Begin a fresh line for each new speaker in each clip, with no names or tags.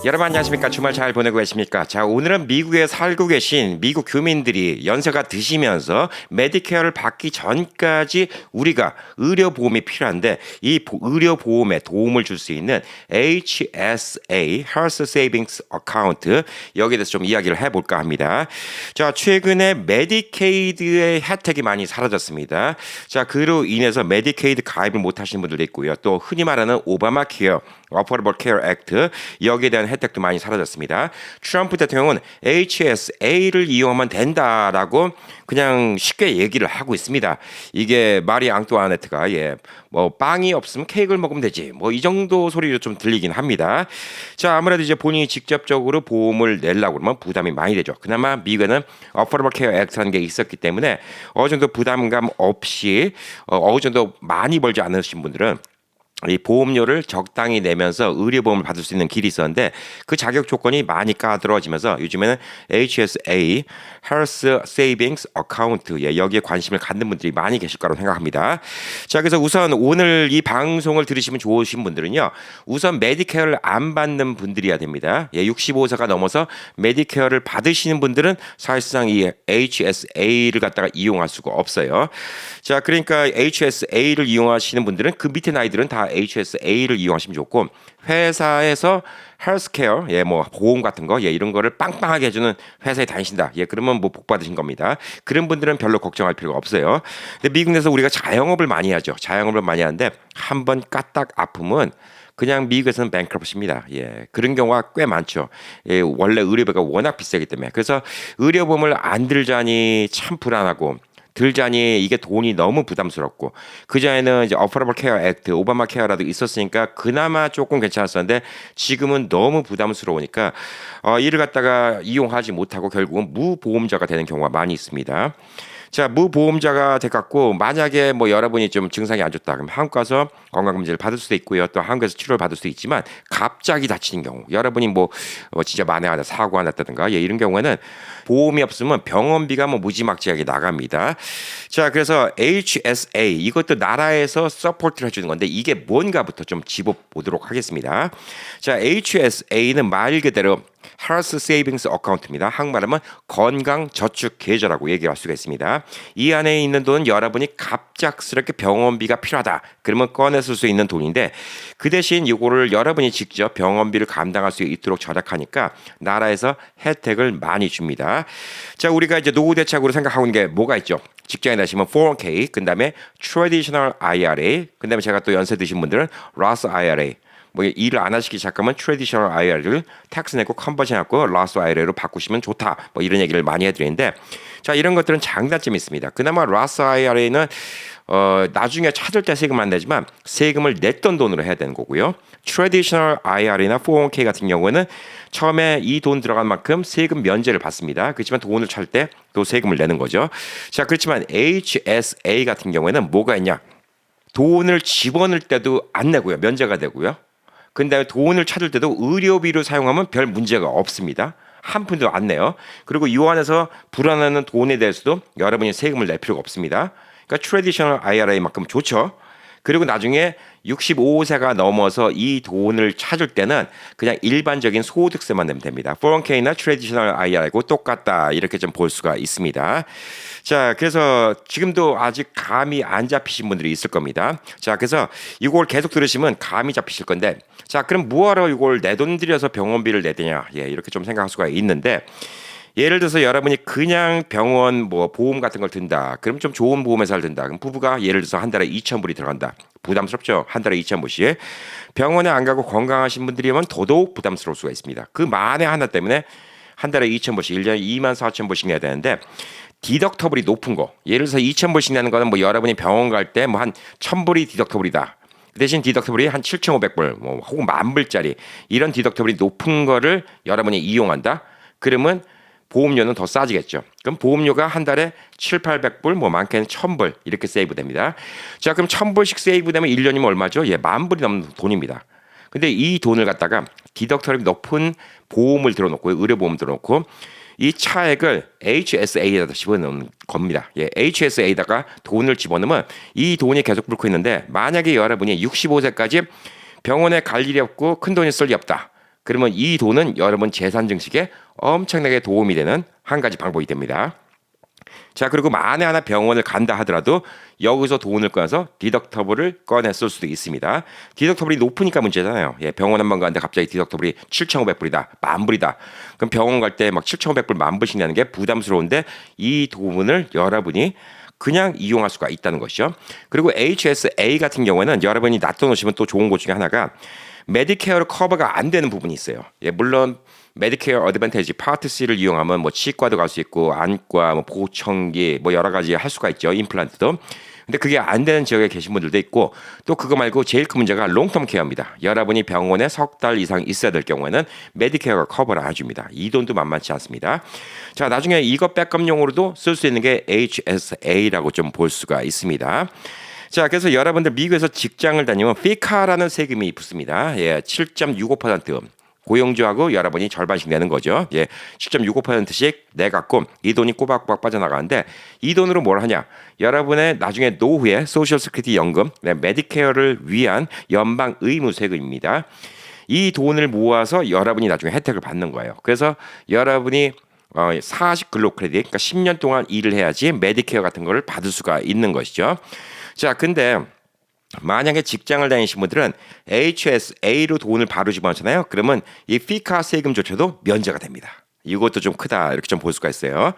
여러분 안녕하십니까? 주말 잘 보내고 계십니까? 자, 오늘은 미국에 살고 계신 미국 교민들이 연세가 드시면서 메디케어를 받기 전까지 우리가 의료보험이 필요한데 이 의료보험에 도움을 줄 수 있는 HSA, Health Savings Account 여기에 대해서 좀 이야기를 해볼까 합니다. 자, 최근에 메디케이드의 혜택이 많이 사라졌습니다. 자, 그로 인해서 메디케이드 가입을 못 하시는 분들도 있고요. 또 흔히 말하는 오바마 케어, Affordable Care Act 여기에 대한 혜택도 많이 사라졌습니다. 트럼프 대통령은 HSA를 이용하면 된다라고 그냥 쉽게 얘기를 하고 있습니다. 이게 마리 앙뚜아네트가 뭐 빵이 없으면 케이크를 먹으면 되지 뭐 이 정도 소리로 좀 들리긴 합니다. 자, 아무래도 이제 본인이 직접적으로 보험을 내려고 그러면 부담이 많이 되죠. 그나마 미국에는 Affordable Care Act라는 게 있었기 때문에 어느 정도 부담감 없이 어느 정도 많이 벌지 않으신 분들은 이 보험료를 적당히 내면서 의료보험을 받을 수 있는 길이 있었는데 그 자격 조건이 많이 까다로워지면서 요즘에는 HSA, Health Savings Account 여기에 관심을 갖는 분들이 많이 계실 거라고 생각합니다. 자, 그래서 우선 오늘 이 방송을 들으시면 좋으신 분들은요. 우선 메디케어를 안 받는 분들이어야 됩니다. 65세가 넘어서 메디케어를 받으시는 분들은 사실상 이 HSA를 갖다가 이용할 수가 없어요. 자, 그러니까 HSA를 이용하시는 분들은 그 밑에 나이들은 다 HSA를 이용하시면 좋고 회사에서 헬스케어 뭐 보험 같은 거 이런 거를 빵빵하게 해주는 회사에 다니신다 그러면 뭐 복 받으신 겁니다. 그런 분들은 별로 걱정할 필요가 없어요. 근데 미국 내에서 우리가 자영업을 많이 하죠. 자영업을 많이 하는데 한번 까딱 아프면 그냥 미국에서는 뱅크럽시입니다. 그런 경우가 꽤 많죠. 원래 의료비가 워낙 비싸기 때문에 그래서 의료보험을 안 들자니 참 불안하고 들자니 이게 돈이 너무 부담스럽고 그전에는 이제 Affordable Care Act, 오바마 케어라도 있었으니까 그나마 조금 괜찮았었는데 지금은 너무 부담스러우니까 이를 갖다가 이용하지 못하고 결국은 무보험자가 되는 경우가 많이 있습니다. 자, 무보험자가 돼갖고 만약에 뭐 여러분이 좀 증상이 안 좋다 그럼 한국 가서 건강검진을 받을 수도 있고요. 또 한국에서 치료를 받을 수도 있지만 갑자기 다치는 경우 여러분이 뭐 진짜 만에 사고가 났다든가 이런 경우에는 보험이 없으면 병원비가 뭐 무지막지하게 나갑니다. 자, 그래서 HSA 이것도 나라에서 서포트를 해주는 건데 이게 뭔가부터 좀 짚어보도록 하겠습니다. 자, HSA는 말 그대로 Health Savings Account입니다. 한국말하면 건강저축계좌라고 얘기할 수가 있습니다. 이 안에 있는 돈은 여러분이 갑작스럽게 병원비가 필요하다. 그러면 꺼내쓸 수 있는 돈인데 그 대신 이거를 여러분이 직접 병원비를 감당할 수 있도록 절약하니까 나라에서 혜택을 많이 줍니다. 자, 우리가 이제 노후 대책으로 생각하고 있는 게 뭐가 있죠? 직장에 다니시면 401k, 그 다음에 Traditional IRA, 그 다음에 제가 또 연세 드신 분들은 Roth IRA, 뭐 일을 안 하시기 시작하면 트래디셔널 IRA를 텍스 내고 컨버전하고 라스 IRA로 바꾸시면 좋다. 뭐 이런 얘기를 많이 해드리는데 자, 이런 것들은 장단점이 있습니다. 그나마 라스 IRA는 나중에 찾을 때 세금 안 내지만 세금을 냈던 돈으로 해야 되는 거고요. 트래디셔널 IRA나 401k 같은 경우는 처음에 이 돈 들어간 만큼 세금 면제를 받습니다. 그렇지만 돈을 찾을 때 또 세금을 내는 거죠. 자, 그렇지만 HSA 같은 경우에는 뭐가 있냐? 돈을 집어넣을 때도 안 내고요. 면제가 되고요. 근데 돈을 찾을 때도 의료비로 사용하면 별 문제가 없습니다. 한 푼도 안 내요. 그리고 이 안에서 불어나는 돈에 대해서도 여러분이 세금을 낼 필요가 없습니다. 그러니까 트래디셔널 IRA만큼 좋죠. 그리고 나중에 65세가 넘어서 이 돈을 찾을 때는 그냥 일반적인 소득세만 내면 됩니다. 401k나 트래디셔널 IRA고 똑같다 이렇게 좀 볼 수가 있습니다. 자, 그래서 지금도 아직 감이 안 잡히신 분들이 있을 겁니다. 자, 그래서 이걸 계속 들으시면 감이 잡히실 건데 자, 그럼 뭐하러 이걸 내 돈 들여서 병원비를 내대냐 이렇게 좀 생각할 수가 있는데 예를 들어서 여러분이 그냥 병원 뭐 보험 같은 걸 든다. 그럼 좀 좋은 보험회사를 든다. 그럼 부부가 예를 들어서 한 달에 2,000불이 들어간다. 부담스럽죠? 한 달에 2,000불씩. 병원에 안 가고 건강하신 분들이면 더더욱 부담스러울 수가 있습니다. 그 만에 하나 때문에 한 달에 2,000불씩 1년에 24,000불씩 내야 되는데 디덕터블이 높은 거. 예를 들어서 2,000불씩 내는 거는 뭐 여러분이 병원 갈 때 뭐 한 1,000불이 디덕터블이다. 대신 디덕터블이 한 7,500불 뭐 혹은 10,000불짜리 이런 디덕터블이 높은 거를 여러분이 이용한다. 그러면 보험료는 더 싸지겠죠. 그럼 보험료가 한 달에 7,800불, 뭐 많게는 1,000불 이렇게 세이브 됩니다. 자, 그럼 1,000불씩 세이브 되면 1년이면 얼마죠? 10,000불이 넘는 돈입니다. 근데 이 돈을 갖다가 디덕터블이 높은 보험을 들어놓고 의료보험 들어놓고 이 차액을 HSA에다 집어넣는 겁니다. HSA에다가 돈을 집어넣으면 이 돈이 계속 불고 있는데 만약에 여러분이 65세까지 병원에 갈 일이 없고 큰 돈이 쓸 일이 없다. 그러면 이 돈은 여러분 재산 증식에 엄청나게 도움이 되는 한 가지 방법이 됩니다. 자, 그리고 만에 하나 병원을 간다 하더라도 여기서 돈을 꺼내서 디덕터블을 꺼내 쓸 수도 있습니다. 디덕터블이 높으니까 문제잖아요. 예, 병원 한 번 가는데 갑자기 디덕터블이 7,500불이다, 10,000불이다. 그럼 병원 갈 때 막 7,500불, 10,000불씩 내는 게 부담스러운데 이 돈을 여러분이 그냥 이용할 수가 있다는 것이죠. 그리고 HSA 같은 경우에는 여러분이 놔둬놓으시면 또 좋은 것 중에 하나가 메디케어로 커버가 안 되는 부분이 있어요. 예, 물론 메디케어 어드밴티지 파트 C를 이용하면 뭐 치과도 갈 수 있고 안과, 뭐 보청기, 뭐 여러 가지 할 수가 있죠. 임플란트도. 근데 그게 안 되는 지역에 계신 분들도 있고 또 그거 말고 제일 큰 문제가 롱텀 케어입니다. 여러분이 병원에 석 달 이상 있어야 될 경우에는 메디케어가 커버를 안 해줍니다. 이 돈도 만만치 않습니다. 자, 나중에 이거 백업용으로도 쓸 수 있는 게 HSA라고 좀 볼 수가 있습니다. 자, 그래서 여러분들 미국에서 직장을 다니면 피카라는 세금이 붙습니다. 예, 7.65%. 고용주하고 여러분이 절반씩 내는 거죠. 예, 7.65%씩 내갖고 이 돈이 꼬박꼬박 빠져나가는데 이 돈으로 뭘 하냐? 여러분의 나중에 노후에 소셜 스큐리티 연금, 메디케어를 위한 연방 의무 세금입니다. 이 돈을 모아서 여러분이 나중에 혜택을 받는 거예요. 그래서 여러분이 40 근로 크레딧, 그러니까 10년 동안 일을 해야지 메디케어 같은 거를 받을 수가 있는 것이죠. 자, 근데 만약에 직장을 다니신 분들은 HSA로 돈을 바로 집어넣잖아요. 그러면 이 피카 세금조차도 면제가 됩니다. 이것도 좀 크다 이렇게 좀 볼 수가 있어요.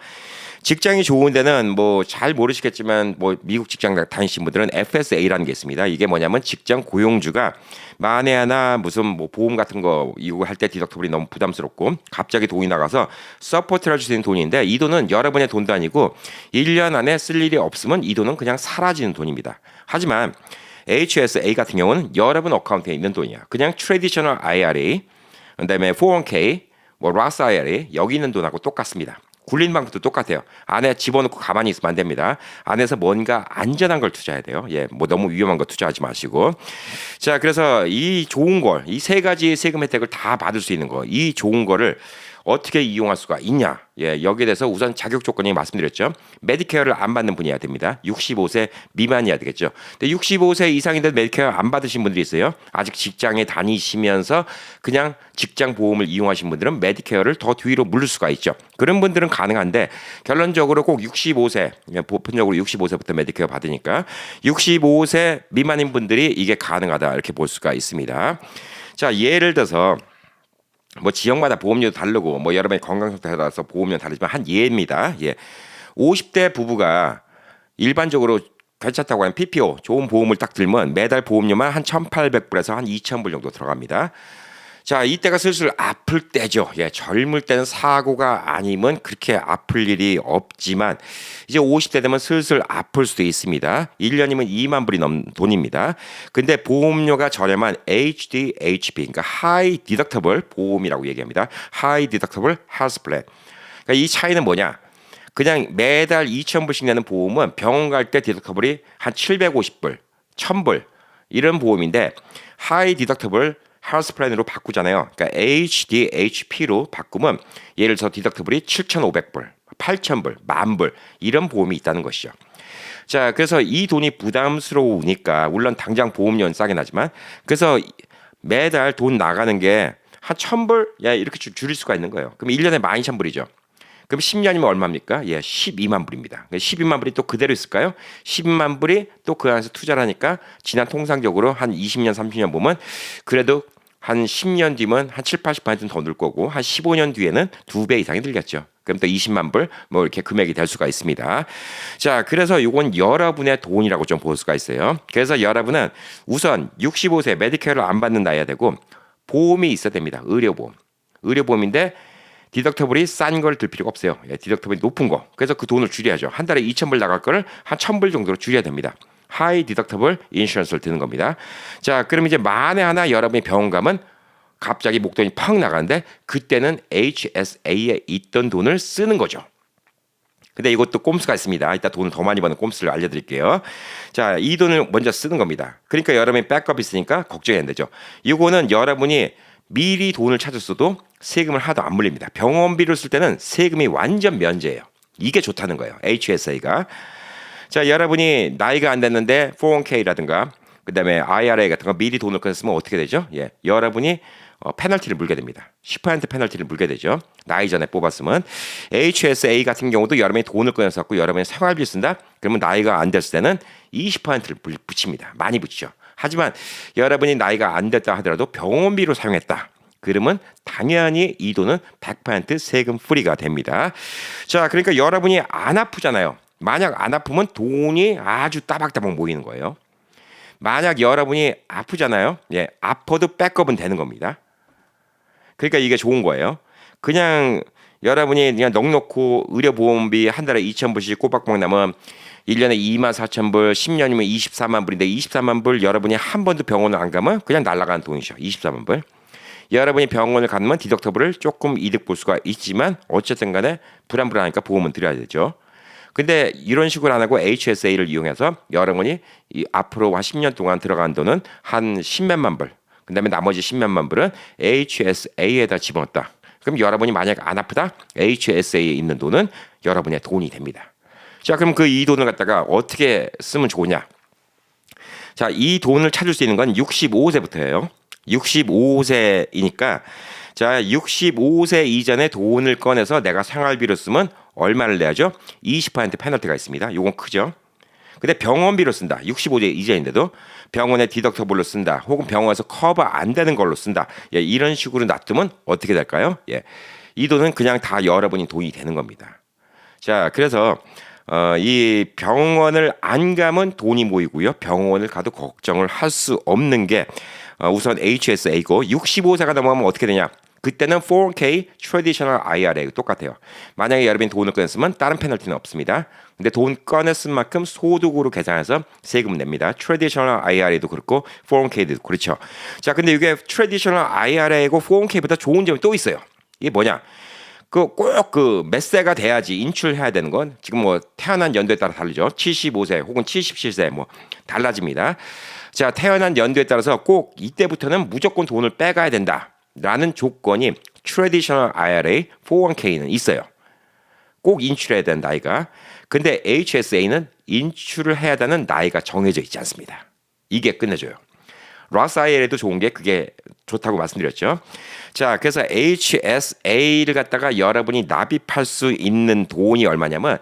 직장이 좋은 데는 뭐 잘 모르시겠지만 뭐 미국 직장 다니신 분들은 FSA라는 게 있습니다. 이게 뭐냐면 직장 고용주가 만에 하나 무슨 뭐 보험 같은 거 이거 할 때 디덕터블이 너무 부담스럽고 갑자기 돈이 나가서 서포트를 해줄 수 있는 돈인데 이 돈은 여러분의 돈도 아니고 1년 안에 쓸 일이 없으면 이 돈은 그냥 사라지는 돈입니다. 하지만 HSA 같은 경우는 여러분 어카운트에 있는 돈이야. 그냥 트래디셔널 IRA, 그다음에 401k, 뭐 Roth IRA 여기 있는 돈하고 똑같습니다. 굴리는 방법도 똑같아요. 안에 집어넣고 가만히 있으면 안 됩니다. 안에서 뭔가 안전한 걸 투자해야 돼요. 예, 뭐 너무 위험한 거 투자하지 마시고. 자, 그래서 이 좋은 걸, 이 세 가지 세금 혜택을 다 받을 수 있는 거, 이 좋은 거를 어떻게 이용할 수가 있냐? 예, 여기에 대해서 우선 자격 조건이 말씀드렸죠. 메디케어를 안 받는 분이어야 됩니다. 65세 미만이어야 되겠죠. 근데 65세 이상인데 메디케어 안 받으신 분들이 있어요. 아직 직장에 다니시면서 그냥 직장 보험을 이용하신 분들은 메디케어를 더 뒤로 물을 수가 있죠. 그런 분들은 가능한데 결론적으로 꼭 65세, 보편적으로 65세부터 메디케어 받으니까 65세 미만인 분들이 이게 가능하다 이렇게 볼 수가 있습니다. 자, 예를 들어서 뭐 지역마다 보험료도 다르고 뭐 여러분의 건강 상태에 따라서 보험료 다르지만 한 예입니다. 예. 50대 부부가 일반적으로 괜찮다고 하는 PPO 좋은 보험을 딱 들면 매달 보험료만 한 1,800불에서 한 2,000불 정도 들어갑니다. 자, 이때가 슬슬 아플 때죠. 예, 젊을 때는 사고가 아니면 그렇게 아플 일이 없지만 이제 50대 되면 슬슬 아플 수도 있습니다. 1년이면 2만 불이 넘는 돈입니다. 근데 보험료가 저렴한 HDHP, 그러니까 하이 디덕터블 보험이라고 얘기합니다. 하이 디덕터블 헬스 플랜. 그러니까 이 차이는 뭐냐? 그냥 매달 2,000불씩 내는 보험은 병원 갈 때 디덕터블이 한 750불, 1,000불 이런 보험인데 하이 디덕터블 헬스 플랜으로 바꾸잖아요. 그러니까 HDHP로 바꾸면 예를 들어서 디덕터블이 7,500불, 8,000불, 10,000불 이런 보험이 있다는 것이죠. 자, 그래서 이 돈이 부담스러우니까 물론 당장 보험료는 싸게 나지만 그래서 매달 돈 나가는 게 한 1,000불 야 이렇게 줄일 수가 있는 거예요. 그럼 1년에 12,000불이죠. 그럼 10년이면 얼마입니까? 예, 12만 불입니다. 12만 불이 또 그대로 있을까요? 12만 불이 또 그 안에서 투자를 하니까 지난 통상적으로 한 20년, 30년 보면 그래도 한 10년 뒤면 한 7, 80%는 더 늘 거고 한 15년 뒤에는 2배 이상이 들겠죠. 그럼 또 20만 불 뭐 이렇게 금액이 될 수가 있습니다. 자, 그래서 이건 여러분의 돈이라고 좀 볼 수가 있어요. 그래서 여러분은 우선 65세 메디케어를 안 받는 나이야 되고 보험이 있어야 됩니다. 의료보험. 의료보험인데 디덕터블이 싼 걸 들 필요가 없어요. 예, 디덕터블이 높은 거. 그래서 그 돈을 줄여야죠. 한 달에 2,000불 나갈 거를 한 1,000불 정도로 줄여야 됩니다. 하이 디덕터블 인슈런스를 드는 겁니다. 자, 그럼 이제 만에 하나 여러분이 병원 가면 갑자기 목돈이 팍 나가는데 그때는 HSA에 있던 돈을 쓰는 거죠. 근데 이것도 꼼수가 있습니다. 이따 돈을 더 많이 버는 꼼수를 알려드릴게요. 자, 이 돈을 먼저 쓰는 겁니다. 그러니까 여러분이 백업이 있으니까 걱정이 안 되죠. 이거는 여러분이 미리 돈을 찾았어도 세금을 하나도 안 물립니다. 병원비를 쓸 때는 세금이 완전 면제예요. 이게 좋다는 거예요. HSA가. 자, 여러분이 나이가 안 됐는데 401k라든가 그다음에 IRA 같은 거 미리 돈을 꺼냈으면 어떻게 되죠? 예, 여러분이 페널티를 물게 됩니다. 10% 페널티를 물게 되죠. 나이 전에 뽑았으면. HSA 같은 경우도 여러분이 돈을 꺼내서 갖고 여러분이 생활비 쓴다? 그러면 나이가 안 됐을 때는 20%를 붙입니다. 많이 붙이죠. 하지만 여러분이 나이가 안 됐다 하더라도 병원비로 사용했다. 그러면 당연히 이 돈은 100% 세금 프리가 됩니다. 자, 그러니까 여러분이 안 아프잖아요. 만약 안 아프면 돈이 아주 따박따박 모이는 거예요. 만약 여러분이 아프잖아요. 예, 아파도 백업은 되는 겁니다. 그러니까 이게 좋은 거예요. 그냥 여러분이 그냥 넉넉고 의료보험비 한 달에 2,000불씩 꼬박꼬박 나면 1년에 24,000불, 10년이면 24만 불인데 24만 불 여러분이 한 번도 병원을 안 가면 그냥 날아가는 돈이죠. 24만 불. 여러분이 병원을 가면 디덕터블을 조금 이득 볼 수가 있지만 어쨌든 간에 불안불안하니까 보험은 드려야 되죠. 근데 이런 식으로 안 하고 HSA를 이용해서 여러분이 앞으로 한 10년 동안 들어간 돈은 한 10몇만 불. 그다음에 나머지 10몇만 불은 HSA에다 집어넣었다. 그럼 여러분이 만약 안 아프다? HSA에 있는 돈은 여러분의 돈이 됩니다. 자, 그럼 그 이 돈을 갖다가 어떻게 쓰면 좋으냐? 자, 이 돈을 찾을 수 있는 건 65세부터예요. 65세이니까 자, 65세 이전에 돈을 꺼내서 내가 생활비로 쓰면 얼마를 내야죠? 20% 페널티가 있습니다. 요건 크죠. 근데 병원비로 쓴다. 65세 이전인데도 병원에 디덕터블로 쓴다. 혹은 병원에서 커버 안 되는 걸로 쓴다. 예, 이런 식으로 놔두면 어떻게 될까요? 예, 이 돈은 그냥 다 여러분이 돈이 되는 겁니다. 자, 그래서 이 병원을 안 가면 돈이 모이고요. 병원을 가도 걱정을 할 수 없는 게 우선 HSA고 65세가 넘어가면 어떻게 되냐? 그때는 401k Traditional IRA 똑같아요. 만약에 여러분이 돈을 꺼냈으면 다른 페널티는 없습니다. 근데 돈 꺼냈은 만큼 소득으로 계산해서 세금 냅니다. Traditional IRA도 그렇고 401k도 그렇죠. 자, 근데 이게 Traditional IRA고 401k보다 좋은 점이 또 있어요. 이게 뭐냐? 꼭 그 몇 세가 돼야지 인출해야 되는 건 지금 뭐 태어난 연도에 따라 다르죠. 75세 혹은 77세 뭐 달라집니다. 자, 태어난 연도에 따라서 꼭 이때부터는 무조건 돈을 빼가야 된다라는 조건이 Traditional IRA 401k는 있어요. 꼭 인출해야 되는 나이가. 근데 HSA는 인출을 해야 되는 나이가 정해져 있지 않습니다. 이게 끝내줘요. 로스 IRA도 좋은 게 그게 좋다고 말씀드렸죠. 자, 그래서 HSA를 갖다가 여러분이 납입할 수 있는 돈이 얼마냐면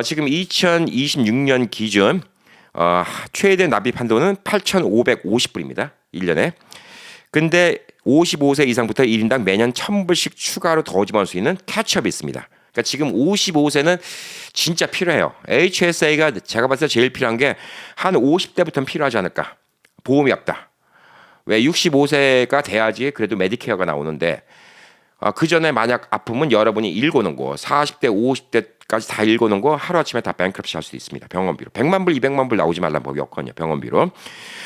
지금 2026년 기준 최대 납입 한도는 8,550불입니다. 1년에. 근데 55세 이상부터 1인당 매년 1,000불씩 추가로 더 집어넣을 수 있는 캐치업이 있습니다. 그러니까 지금 55세는 진짜 필요해요. HSA가 제가 봤을 때 제일 필요한 게 한 50대부터는 필요하지 않을까. 보험이 없다. 왜 65세가 돼야지 그래도 메디케어가 나오는데 그 전에 만약 아프면 여러분이 읽어놓은 거 40대 50대까지 다 읽어놓은 거 하루아침에 다 뱅크럽시 할 수도 있습니다. 병원비로 100만 불 200만 불 나오지 말라는 법이 없거든요. 병원비로.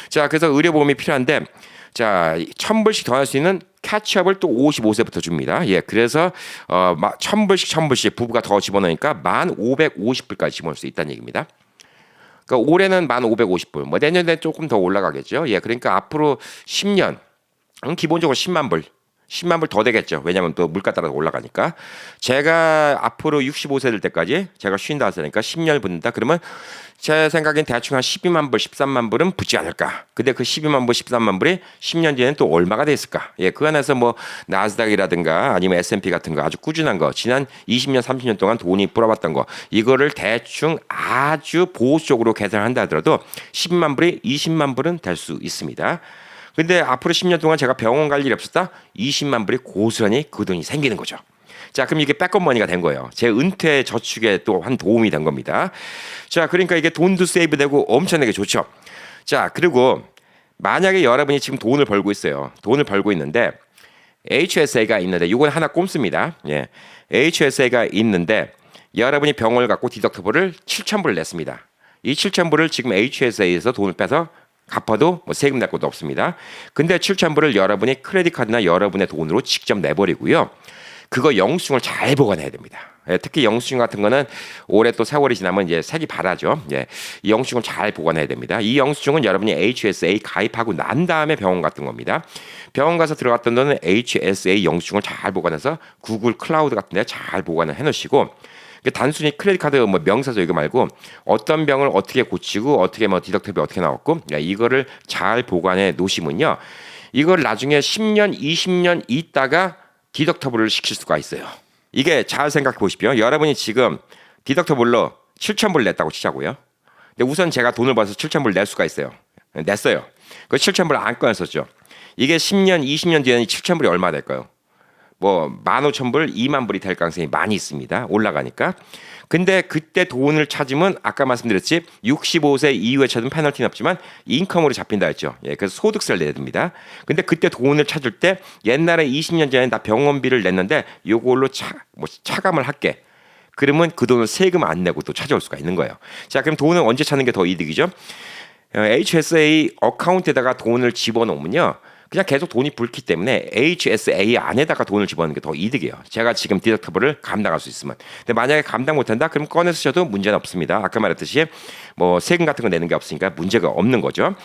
자, 그래서 의료보험이 필요한데 자, 1,000불씩 더 할 수 있는 캐치업을 또 55세부터 줍니다. 예, 그래서 1,000불씩 부부가 더 집어넣으니까 1,550불까지 집어넣을 수 있다는 얘기입니다. 그러니까 올해는 1,550불, 뭐 내년에 조금 더 올라가겠죠. 예, 그러니까 앞으로 10년 기본적으로 10만 불. 10만 불 더 되겠죠. 왜냐하면 또 물가 따라서 올라가니까. 제가 앞으로 65세 될 때까지 제가 55세니까 10년을 붙는다. 그러면 제 생각엔 대충 한 12만 불, 13만 불은 붙지 않을까. 근데 그 12만 불, 13만 불이 10년 뒤에는 또 얼마가 됐을까. 예, 그 안에서 뭐 나스닥이라든가 아니면 S&P 같은 거 아주 꾸준한 거 지난 20년, 30년 동안 돈이 불어봤던 거 이거를 대충 아주 보수적으로 계산한다 하더라도 10만 불이 20만 불은 될 수 있습니다. 근데 앞으로 10년 동안 제가 병원 갈 일이 없었다? 20만 불이 고스란히 그 돈이 생기는 거죠. 자, 그럼 이게 백업 머니가 된 거예요. 제 은퇴 저축에 또 한 도움이 된 겁니다. 자, 그러니까 이게 돈도 세이브 되고 엄청나게 좋죠. 자, 그리고 만약에 여러분이 지금 돈을 벌고 있어요. 돈을 벌고 있는데 HSA가 있는데 이건 하나 꼼수입니다. 예. HSA가 있는데 여러분이 병원을 갖고 디덕터블을 7,000불을 냈습니다. 이 7,000불을 지금 HSA에서 돈을 빼서 갚아도 뭐 세금 낼 것도 없습니다. 근데 7,000불을 여러분이 크레딧 카드나 여러분의 돈으로 직접 내버리고요. 그거 영수증을 잘 보관해야 됩니다. 예, 특히 영수증 같은 거는 올해 또 세월이 지나면 이제 색이 바라죠. 예, 이 영수증을 잘 보관해야 됩니다. 이 영수증은 여러분이 HSA 가입하고 난 다음에 병원 갔던 겁니다. 병원 가서 들어갔던 돈은 HSA 영수증을 잘 보관해서 구글 클라우드 같은 데 잘 보관을 해놓으시고 단순히 크레딧 카드 뭐 명사서 이거 말고 어떤 병을 어떻게 고치고 어떻게 뭐 디덕터비 어떻게 나왔고 이거를 잘 보관해 놓으시면요. 이걸 나중에 10년, 20년 있다가 디덕터블을 시킬 수가 있어요. 이게 잘 생각해 보십시오. 여러분이 지금 디덕터블로 7,000불 냈다고 치자고요. 근데 우선 제가 돈을 벌어서 7,000불 낼 수가 있어요. 냈어요. 그 7,000불 안 꺼냈었죠. 이게 10년, 20년 뒤에는 7,000불이 얼마 될까요? 뭐 15,000불, 20,000불이 될 가능성이 많이 있습니다. 올라가니까. 근데 그때 돈을 찾으면 아까 말씀드렸지 65세 이후에 찾으면 페널티는 없지만 인컴으로 잡힌다 했죠. 예, 그래서 소득세를 내야 됩니다. 근데 그때 돈을 찾을 때 옛날에 20년 전에 나 병원비를 냈는데 요걸로 차감을 할게. 그러면 그 돈을 세금 안 내고 또 찾아올 수가 있는 거예요. 자, 그럼 돈은 언제 찾는 게 더 이득이죠? HSA 어카운트에다가 돈을 집어넣으면요. 그냥 계속 돈이 불기 때문에 HSA 안에다가 돈을 집어넣는 게 더 이득이에요. 제가 지금 디덕터블을 감당할 수 있으면. 근데 만약에 감당 못한다? 그럼 꺼내서 써도 문제는 없습니다. 아까 말했듯이 뭐 세금 같은 거 내는 게 없으니까 문제가 없는 거죠.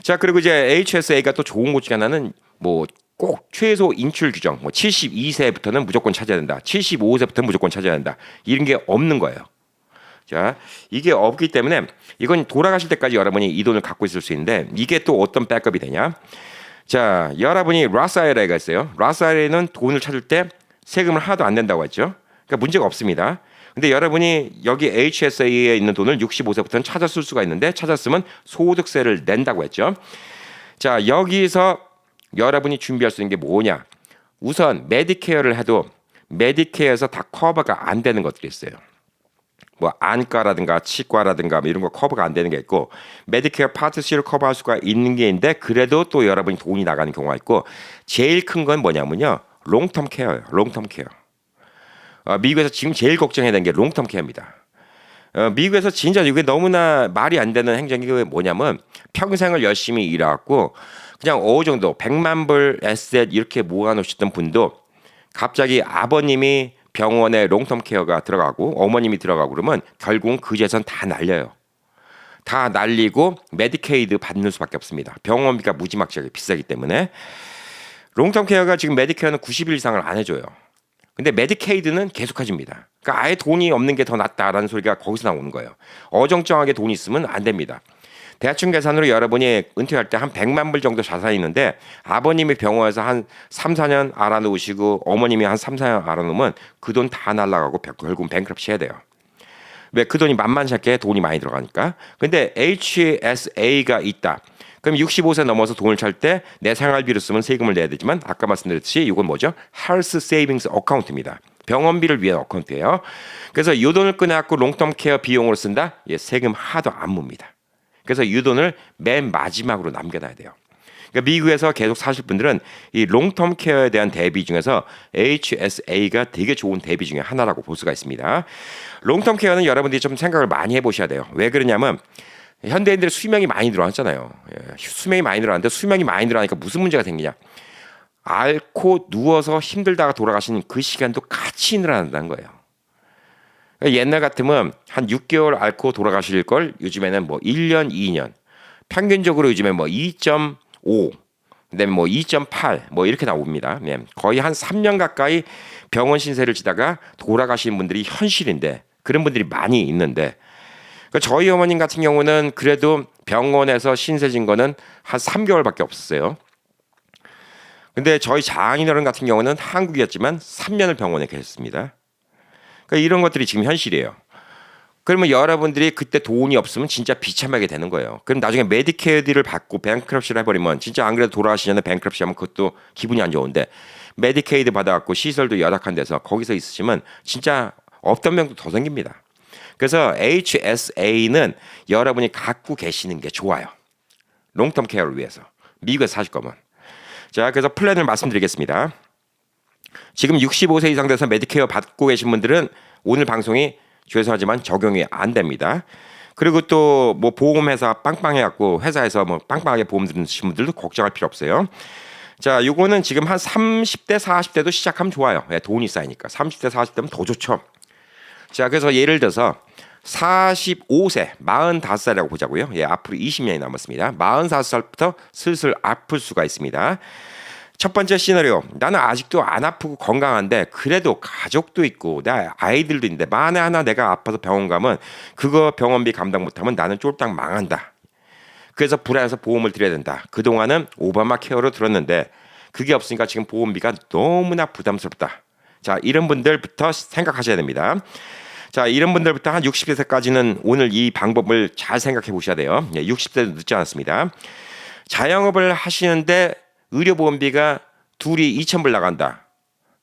자, 그리고 이제 HSA가 또 좋은 것 중에 하나는 뭐 꼭 최소 인출 규정, 뭐 72세부터는 무조건 찾아야 된다. 75세부터는 무조건 찾아야 된다. 이런 게 없는 거예요. 자, 이게 없기 때문에 이건 돌아가실 때까지 여러분이 이 돈을 갖고 있을 수 있는데 이게 또 어떤 백업이 되냐? 자, 여러분이 라스 IRA가 있어요. 라스 IRA는 돈을 찾을 때 세금을 하나도 안 낸다고 했죠. 그러니까 문제가 없습니다. 근데 여러분이 여기 HSA에 있는 돈을 65세부터는 찾아 쓸 수가 있는데 찾았으면 소득세를 낸다고 했죠. 자, 여기서 여러분이 준비할 수 있는 게 뭐냐? 우선 메디케어를 해도 메디케어에서 다 커버가 안 되는 것들이 있어요. 뭐 안과라든가 치과라든가 뭐 이런 거 커버가 안 되는 게 있고 메디케어 파트 C를 커버할 수가 있는 게 있는데 그래도 또 여러분이 돈이 나가는 경우가 있고 제일 큰 건 뭐냐면요. 롱텀 케어예요. 롱텀 케어. 미국에서 지금 제일 걱정해야 되는 게 롱텀 케어입니다. 미국에서 진짜 이게 너무나 말이 안 되는 행정이 뭐냐면 평생을 열심히 일해갖고 그냥 어느 정도 100만 불 에셋 이렇게 모아놓으셨던 분도 갑자기 아버님이 병원에 롱텀 케어가 들어가고 어머님이 들어가고 그러면 결국은 그 재산 다 날려요. 다 날리고 메디케이드 받는 수밖에 없습니다. 병원비가 무지막지하게 비싸기 때문에 롱텀 케어가 지금 메디케어는 90일 이상을 안 해줘요. 근데 메디케이드는 계속해줍니다. 그러니까 아예 돈이 없는 게 더 낫다라는 소리가 거기서 나오는 거예요. 어정쩡하게 돈이 있으면 안 됩니다. 대충 계산으로 여러분이 은퇴할 때 한 100만 불 정도 자산이 있는데 아버님이 병원에서 한 3, 4년 알아놓으시고 어머님이 한 3, 4년 알아놓으면 그 돈 다 날라가고 결국은 뱅크럽시 해야 돼요. 왜? 그 돈이 만만치 않게 돈이 많이 들어가니까. 근데 HSA가 있다. 그럼 65세 넘어서 돈을 찰 때 내 생활비로 쓰면 세금을 내야 되지만 아까 말씀드렸듯이 이건 뭐죠? Health Savings Account입니다. 병원비를 위한 어카운트예요. 그래서 이 돈을 꺼내갖고 롱텀 케어 비용으로 쓴다? 예, 세금 하도 안 묻니다. 그래서 이 돈을 맨 마지막으로 남겨놔야 돼요. 그러니까 미국에서 계속 사실 분들은 이 롱텀 케어에 대한 대비 중에서 HSA가 되게 좋은 대비 중에 하나라고 볼 수가 있습니다. 롱텀 케어는 여러분들이 좀 생각을 많이 해보셔야 돼요. 왜 그러냐면 현대인들의 수명이 많이 늘어났잖아요. 수명이 많이 늘어났는데 수명이 많이 늘어나니까 무슨 문제가 생기냐. 앓고 누워서 힘들다가 돌아가시는 그 시간도 같이 늘어난다는 거예요. 옛날 같으면 한 6개월 앓고 돌아가실 걸 요즘에는 뭐 1년, 2년. 평균적으로 요즘에 뭐 2.5, 그다음에 뭐 2.8, 뭐 이렇게 나옵니다. 거의 한 3년 가까이 병원 신세를 지다가 돌아가시는 분들이 현실인데 그런 분들이 많이 있는데 저희 어머님 같은 경우는 그래도 병원에서 신세진 거는 한 3개월밖에 없었어요. 근데 저희 장인어른 같은 경우는 한국이었지만 3년을 병원에 계셨습니다. 그러니까 이런 것들이 지금 현실이에요. 그러면 여러분들이 그때 돈이 없으면 진짜 비참하게 되는 거예요. 그럼 나중에 메디케어를 받고 뱅크럽시를 해버리면 진짜 안 그래도 돌아가시기 전에 뱅크럽시 하면 그것도 기분이 안 좋은데 메디케이드 받아갖고 시설도 열악한 데서 거기서 있으시면 진짜 없던 병도 더 생깁니다. 그래서 HSA는 여러분이 갖고 계시는 게 좋아요. 롱텀 케어를 위해서. 미국에서 사실 거면. 자, 그래서 플랜을 말씀드리겠습니다. 지금 65세 이상 돼서 메디케어 받고 계신 분들은 오늘 방송이 죄송하지만 적용이 안 됩니다. 그리고 또 뭐 보험회사 빵빵해갖고 회사에서 뭐 빵빵하게 보험 들으신 분들도 걱정할 필요 없어요. 자, 요거는 지금 한 30대, 40대도 시작하면 좋아요. 돈이 쌓이니까. 30대, 40대면 더 좋죠. 자, 그래서 예를 들어서 45세, 45살이라고 보자고요. 예, 앞으로 20년이 남았습니다. 45살부터 슬슬 아플 수가 있습니다. 첫 번째 시나리오. 나는 아직도 안 아프고 건강한데 그래도 가족도 있고 내 아이들도 있는데 만에 하나 내가 아파서 병원 가면 그거 병원비 감당 못하면 나는 쫄딱 망한다. 그래서 불안해서 보험을 들여야 된다. 그동안은 오바마 케어로 들었는데 그게 없으니까 지금 보험비가 너무나 부담스럽다. 자, 이런 분들부터 생각하셔야 됩니다. 자, 이런 분들부터 한 60세까지는 오늘 이 방법을 잘 생각해 보셔야 돼요. 60세도 늦지 않았습니다. 자영업을 하시는데 의료보험비가 둘이 2,000불 나간다.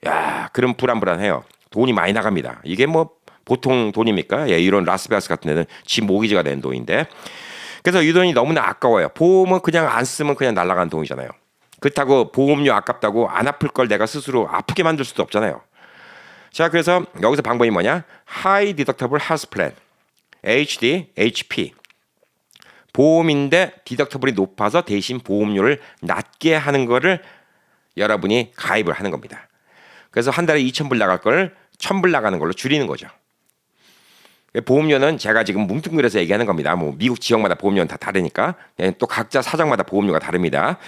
야, 그럼 불안해요. 돈이 많이 나갑니다. 이게 뭐 보통 돈입니까? 예, 이런 라스베가스 같은 데는 집 모기지가 된 돈인데. 그래서 이 돈이 너무나 아까워요. 보험은 그냥 안 쓰면 그냥 날아가는 돈이잖아요. 그렇다고 보험료 아깝다고 안 아플 걸 내가 스스로 아프게 만들 수도 없잖아요. 자, 그래서 여기서 방법이 뭐냐? High Deductible Health Plan, HD, HP. 보험인데 디덕터블이 높아서 대신 보험료를 낮게 하는 거를 여러분이 가입을 하는 겁니다. 그래서 한 달에 2,000불 나갈 걸 1,000불 나가는 걸로 줄이는 거죠. 보험료는 제가 지금 뭉뚱그려서 얘기하는 겁니다. 뭐 미국 지역마다 보험료는 다 다르니까 또 각자 사정마다 보험료가 다릅니다.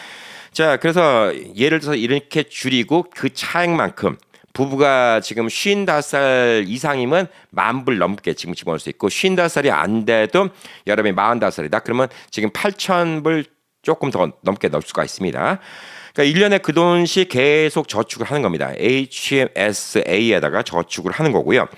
자, 그래서 예를 들어서 이렇게 줄이고 그 차액만큼 부부가 지금 55살 이상이면 10,000불 넘게 지금 집어넣을 수 있고 55살이 안 돼도 여러분이 45살이다. 그러면 지금 8,000불 조금 더 넘게 넣을 수가 있습니다. 그러니까 1년에 그 돈씩 계속 저축을 하는 겁니다. HMSA에다가 저축을 하는 거고요.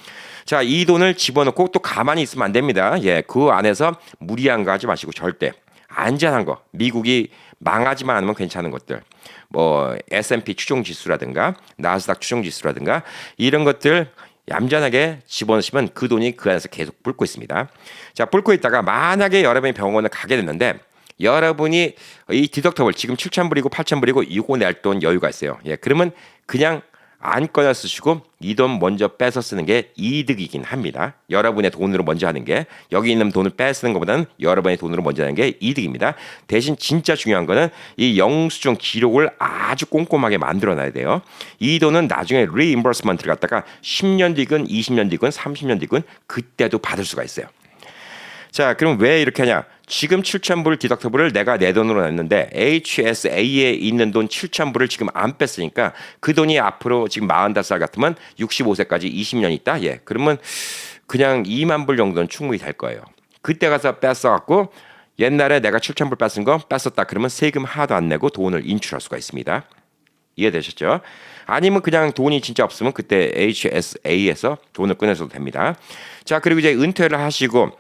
자, 이 돈을 집어넣고 또 가만히 있으면 안 됩니다. 예, 그 안에서 무리한 거 하지 마시고 절대 안전한 거, 미국이 망하지만 않으면 괜찮은 것들, 뭐 S&P 추종 지수라든가 나스닥 추종 지수라든가 이런 것들 얌전하게 집어넣으시면 그 돈이 그 안에서 계속 불고 있습니다. 자, 불고 있다가 만약에 여러분이 병원을 가게 됐는데 여러분이 이 디덕터블 지금 7,000불이고 8,000불이고 이거 낼 돈 여유가 있어요. 예, 그러면 그냥 안 꺼내 쓰시고 이 돈 먼저 빼서 쓰는 게 이득이긴 합니다. 여러분의 돈으로 먼저 하는 게 여기 있는 돈을 빼 쓰는 것보다는 여러분의 돈으로 먼저 하는 게 이득입니다. 대신 진짜 중요한 거는 이 영수증 기록을 아주 꼼꼼하게 만들어 놔야 돼요. 이 돈은 나중에 리임버스먼트를 갖다가 10년 뒤건 20년 뒤건 30년 뒤건 그때도 받을 수가 있어요. 자, 그럼 왜 이렇게 하냐? 지금 7,000불 디덕터블을 내가 내 돈으로 냈는데 HSA에 있는 돈 7,000불을 지금 안 뺐으니까 그 돈이 앞으로 지금 45살 같으면 65세까지 20년 있다. 예, 그러면 그냥 2만 불 정도는 충분히 될 거예요. 그때 가서 뺐어갖고 옛날에 내가 7,000불 뺐은 거 뺐었다. 그러면 세금 하나도 안 내고 돈을 인출할 수가 있습니다. 이해되셨죠? 아니면 그냥 돈이 진짜 없으면 그때 HSA에서 돈을 꺼내셔도 됩니다. 자, 그리고 이제 은퇴를 하시고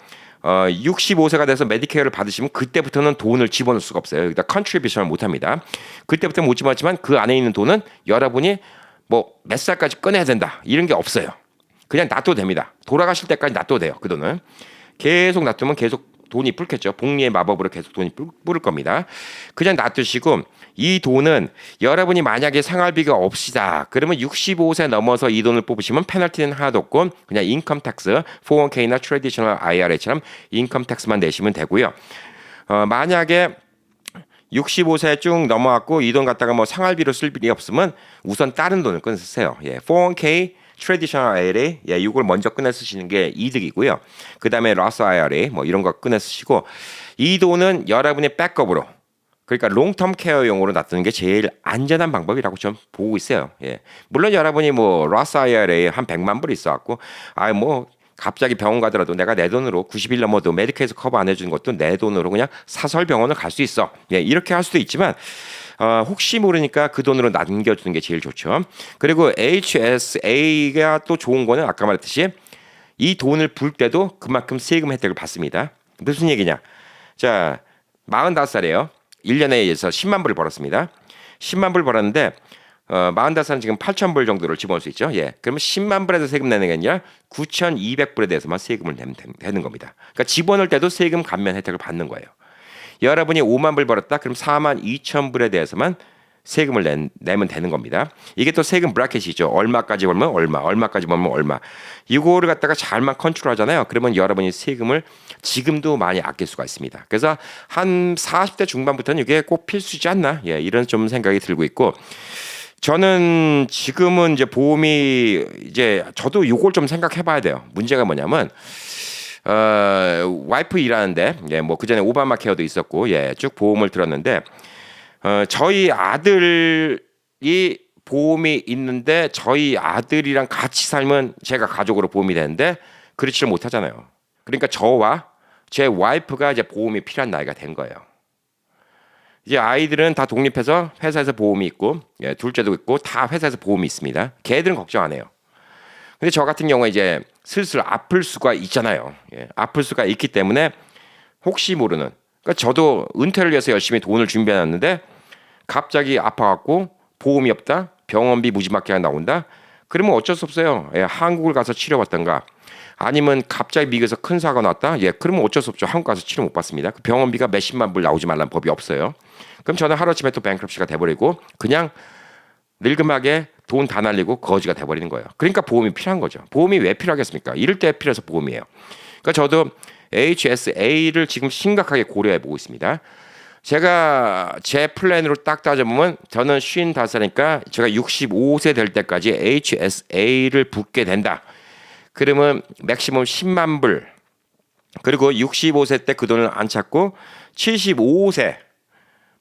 65세가 돼서 메디케어를 받으시면 그때부터는 돈을 집어넣을 수가 없어요. 여기다 컨트리뷰션을 못합니다. 그때부터 못 집어넣지만 그 안에 있는 돈은 여러분이 뭐 몇 살까지 꺼내야 된다 이런 게 없어요. 그냥 놔둬도 됩니다. 돌아가실 때까지 놔둬도 돼요. 그 돈은 계속 놔두면 계속 돈이 불겠죠. 복리의 마법으로 계속 돈이 불을 겁니다. 그냥 놔두시고 이 돈은 여러분이 만약에 생활비가 없이다. 그러면 65세 넘어서 이 돈을 뽑으시면 페널티는 하나도 없고 그냥 인컴 텍스, 401k나 트래디셔널 IRA처럼 인컴 텍스만 내시면 되고요. 만약에 65세 쭉 넘어왔고 이 돈 갖다가 뭐 생활비로 쓸 일이 없으면 우선 다른 돈을 꺼내 쓰세요. 예, 401k 트래디셔널 IRA, 예, 이걸 먼저 꺼내 쓰시는 게 이득이고요. 그 다음에 러스 IRA, 뭐 이런 거 꺼내 쓰시고 이 돈은 여러분의 백업으로, 그러니까 롱텀 케어용으로 놔두는 게 제일 안전한 방법이라고 좀 보고 있어요. 예, 물론 여러분이 뭐 러스 IRA에 한 100만 불 있어갖고, 뭐 갑자기 병원 가더라도 내가 내 돈으로 90일 넘어도 메디케이에서 커버 안 해주는 것도 내 돈으로 그냥 사설 병원을 갈 수 있어. 예, 이렇게 할 수도 있지만. 혹시 모르니까 그 돈으로 남겨주는 게 제일 좋죠. 그리고 HSA가 또 좋은 거는 아까 말했듯이 이 돈을 불 때도 그만큼 세금 혜택을 받습니다. 무슨 얘기냐? 자, 45살이에요. 1년에 의해서 10만 불을 벌었습니다. 10만 불 벌었는데 45살은 지금 8,000불 정도를 집어넣을 수 있죠. 예, 그러면 10만 불에서 세금 내는 게 아니라 9,200불에 대해서만 세금을 내면 되는 겁니다. 그러니까 집어넣을 때도 세금 감면 혜택을 받는 거예요. 여러분이 5만 불 벌었다. 그럼 4만 2천 불에 대해서만 세금을 내면 되는 겁니다. 이게 또 세금 브래킷이죠. 얼마까지 벌면 얼마, 얼마까지 벌면 얼마. 이거를 갖다가 잘만 컨트롤하잖아요. 그러면 여러분이 세금을 지금도 많이 아낄 수가 있습니다. 그래서 한 40대 중반부터는 이게 꼭 필수지 않나? 예, 이런 좀 생각이 들고 있고. 저는 지금은 이제 보험이 이제 저도 이걸 좀 생각해 봐야 돼요. 문제가 뭐냐면 와이프 일하는데, 예, 뭐 그전에 오바마 케어도 있었고, 예, 쭉 보험을 들었는데, 저희 아들이 보험이 있는데 저희 아들이랑 같이 살면 제가 가족으로 보험이 되는데 그렇지를 못하잖아요. 그러니까 저와 제 와이프가 이제 보험이 필요한 나이가 된 거예요. 이제 아이들은 다 독립해서 회사에서 보험이 있고, 예, 둘째도 있고 다 회사에서 보험이 있습니다. 걔들은 걱정 안 해요. 근데 저 같은 경우에 이제 슬슬 아플 수가 있잖아요. 예, 아플 수가 있기 때문에 혹시 모르는. 그러니까 저도 은퇴를 위해서 열심히 돈을 준비해놨는데 갑자기 아파갖고 보험이 없다, 병원비 무지막지하게 나온다. 그러면 어쩔 수 없어요. 예, 한국을 가서 치료받던가 아니면 갑자기 미국에서 큰 사고가 났다. 예, 그러면 어쩔 수 없죠. 한국 가서 치료 못 받습니다. 그 병원비가 몇십만 불 나오지 말라는 법이 없어요. 그럼 저는 하루아침에 또 뱅크럽시가 돼버리고 그냥 늙음하게 돈 다 날리고 거지가 돼버리는 거예요. 그러니까 보험이 필요한 거죠. 보험이 왜 필요하겠습니까? 이럴 때 필요해서 보험이에요. 그러니까 저도 HSA를 지금 심각하게 고려해 보고 있습니다. 제가 제 플랜으로 딱 따져보면 저는 55살이니까 제가 65세 될 때까지 HSA를 붓게 된다. 그러면 맥시멈 10만 불. 그리고 65세 때 그 돈을 안 찾고 75세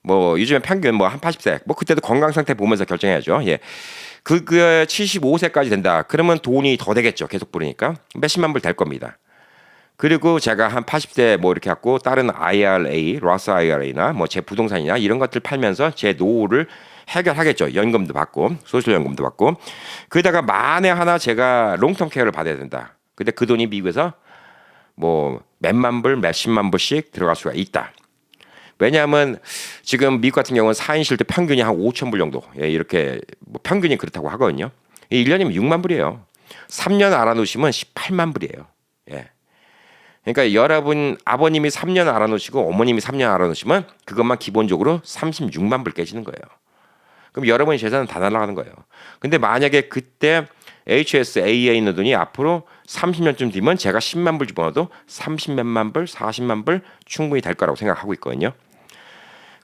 뭐 요즘에 평균 뭐 한 80세 뭐 그때도 건강 상태 보면서 결정해야죠. 예. 그게 75세까지 된다. 그러면 돈이 더 되겠죠. 계속 부르니까 몇십만 불 될 겁니다. 그리고 제가 한 80대 뭐 이렇게 갖고 다른 IRA, 로스 IRA나 뭐 제 부동산이나 이런 것들 팔면서 제 노후를 해결하겠죠. 연금도 받고 소셜 연금도 받고 그러다가 만에 하나 제가 롱텀 케어를 받아야 된다. 근데 그 돈이 미국에서 뭐 몇만 불, 몇십만 불씩 들어갈 수가 있다. 왜냐하면 지금 미국 같은 경우는 4인 쉴 때 평균이 한 5천 불 정도 예, 이렇게 뭐 평균이 그렇다고 하거든요. 1년이면 6만 불이에요. 3년 알아놓으시면 18만 불이에요. 예. 그러니까 여러분 아버님이 3년 알아놓으시고 어머님이 3년 알아놓으시면 그것만 기본적으로 36만 불 깨지는 거예요. 그럼 여러분의 재산은 다 날아가는 거예요. 근데 만약에 그때 HSA에 있는 돈이 앞으로 30년쯤 뒤면 제가 10만 불 집어넣어도 30몇만 불, 40만 불 충분히 될 거라고 생각하고 있거든요.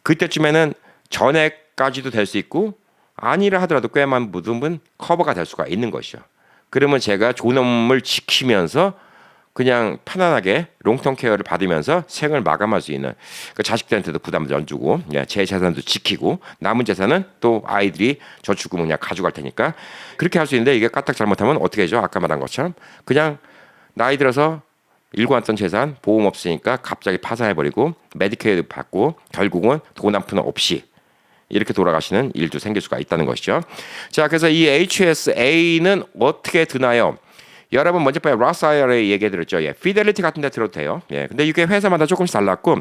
그때쯤에는 전액까지도 될 수 있고 아니라 하더라도 꽤만 묻으면 커버가 될 수가 있는 것이죠. 그러면 제가 존엄을 지키면서 그냥 편안하게 롱텀 케어를 받으면서 생을 마감할 수 있는 그 자식들한테도 부담을 안 주고 제 재산도 지키고 남은 재산은 또 아이들이 저축금을 그냥 가져갈 테니까 그렇게 할 수 있는데 이게 까딱 잘못하면 어떻게 되죠? 아까 말한 것처럼 그냥 나이 들어서 일궈왔던 재산 보험 없으니까 갑자기 파산해버리고 메디케어 받고 결국은 돈 한 푼 없이 이렇게 돌아가시는 일도 생길 수가 있다는 것이죠. 자, 그래서 이 HSA는 어떻게 드나요? 여러분 먼저 봐요. 로스 IRA 얘기해드렸죠. 예, 피델리티 같은 데 들어도 돼요. 예, 근데 이게 회사마다 조금씩 달랐고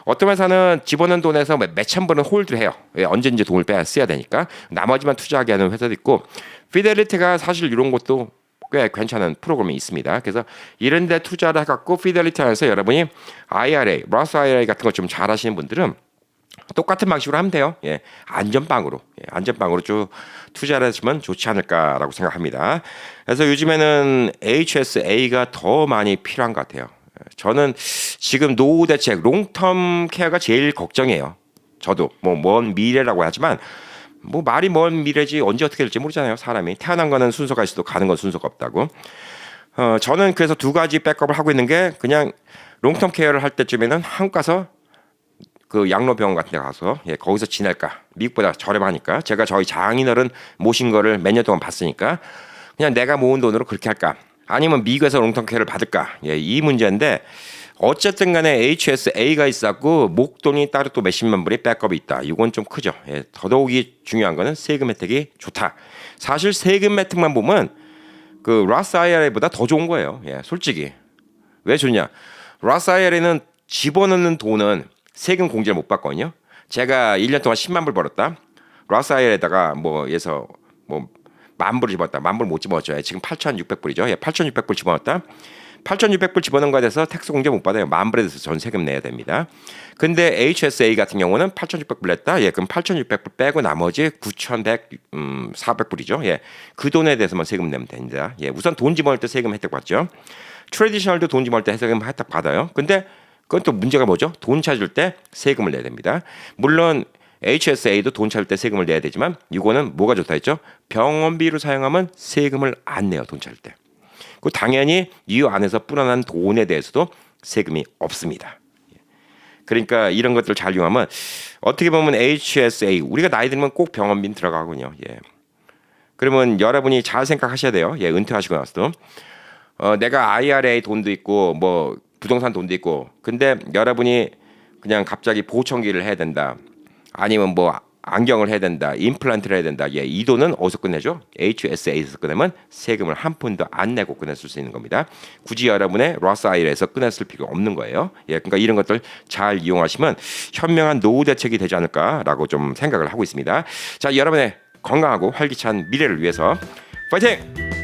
어떤 회사는 집어넣은 돈에서 몇천 불은 홀드를 해요. 예, 언제든지 돈을 빼야 써야 되니까 나머지만 투자하게 하는 회사도 있고 피델리티가 사실 이런 것도 꽤 괜찮은 프로그램이 있습니다. 그래서 이런 데 투자를 해갖고 피델리티 안에서 여러분이 IRA, 로스 IRA 같은 거 좀 잘하시는 분들은 똑같은 방식으로 하면 돼요. 예, 안전빵으로 안전빵으로 쭉 투자를 하시면 좋지 않을까라고 생각합니다. 그래서 요즘에는 HSA가 더 많이 필요한 것 같아요. 저는 지금 노후 대책, 롱텀 케어가 제일 걱정이에요. 저도 뭐 먼 미래라고 하지만 뭐 말이 먼 미래지 언제 어떻게 될지 모르잖아요. 사람이 태어난 거는 순서가 있어도 가는 건 순서가 없다고. 저는 그래서 두 가지 백업을 하고 있는 게 그냥 롱텀 케어를 할 때쯤에는 한국 가서 그 양로병원 같은 데 가서 예, 거기서 지낼까. 미국보다 저렴하니까. 제가 저희 장인어른 모신 거를 몇 년 동안 봤으니까 그냥 내가 모은 돈으로 그렇게 할까. 아니면 미국에서 롱텀 케어를 받을까. 예, 이 문제인데 어쨌든 간에 HSA가 있었고 목돈이 따로 또 몇십만 불이 백업이 있다. 이건 좀 크죠. 예, 더더욱이 중요한 거는 세금 혜택이 좋다. 사실 세금 혜택만 보면 그 로스 IRA보다 더 좋은 거예요. 예, 솔직히. 왜 좋냐. 로스 IRA는 집어넣는 돈은 세금 공제를 못 받거든요. 제가 1년 동안 10만 불 벌었다. 로스 IRA에다가 뭐에서 뭐 만 불을 집어넣었다. 만 불 못 집어넣었죠. 지금 8,600불이죠. 예, 8,600불 집어넣었다. 8,600불 집어넣은 거에 대해서 텍스 공제 못 받아요. 만 불에 대해서 전 세금 내야 됩니다. 근데 HSA 같은 경우는 8,600불 냈다. 예, 그럼 8,600불 빼고 나머지 9,400불이죠. 예, 그 돈에 대해서만 세금 내면 됩니다. 예, 우선 돈 집어넣을 때 세금 혜택 받죠. 트레디셔널도 돈 집어넣을 때 세금 혜택 받아요. 근데 그건 또 문제가 뭐죠? 돈 찾을 때 세금을 내야 됩니다. 물론 HSA도 돈 찾을 때 세금을 내야 되지만 이거는 뭐가 좋다 했죠? 병원비로 사용하면 세금을 안 내요. 돈 찾을 때. 그 당연히 이 안에서 불어난 돈에 대해서도 세금이 없습니다. 그러니까 이런 것들 잘 이용하면 어떻게 보면 HSA 우리가 나이 들면 꼭 병원비 들어가거든요. 예. 그러면 여러분이 잘 생각하셔야 돼요. 예, 은퇴하시고 나서도 내가 IRA 돈도 있고 뭐 부동산 돈도 있고 근데 여러분이 그냥 갑자기 보청기를 해야 된다. 아니면 뭐 안경을 해야 된다, 임플란트를 해야 된다. 예, 이 돈은 어디서 끝내죠? HSA에서 끝내면 세금을 한 푼도 안 내고 끝냈을 수 있는 겁니다. 굳이 여러분의 로스 아이라에서 끝냈을 필요 없는 거예요. 예, 그러니까 이런 것들 잘 이용하시면 현명한 노후 대책이 되지 않을까라고 좀 생각을 하고 있습니다. 자, 여러분의 건강하고 활기찬 미래를 위해서 파이팅!